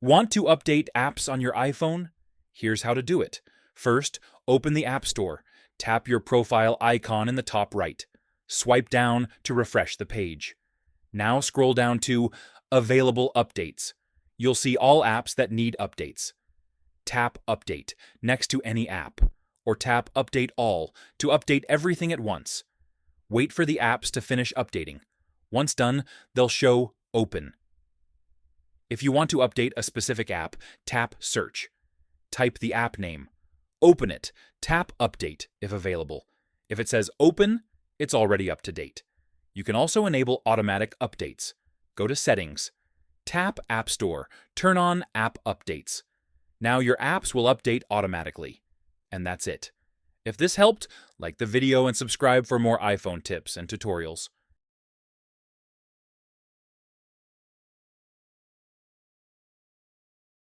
Want to update apps on your iPhone? Here's how to do it. First, open the App Store. Tap your profile icon in the top right. Swipe down to refresh the page. Now scroll down to Available Updates. You'll see all apps that need updates. Tap Update next to any app, or tap Update All to update everything at once. Wait for the apps to finish updating. Once done, they'll show Open. If you want to update a specific app, tap Search. Type the app name. Open it. Tap Update if available. If it says Open, it's already up to date. You can also enable automatic updates. Go to Settings. Tap App Store. Turn on App Updates. Now your apps will update automatically. And that's it. If this helped, like the video and subscribe for more iPhone tips and tutorials.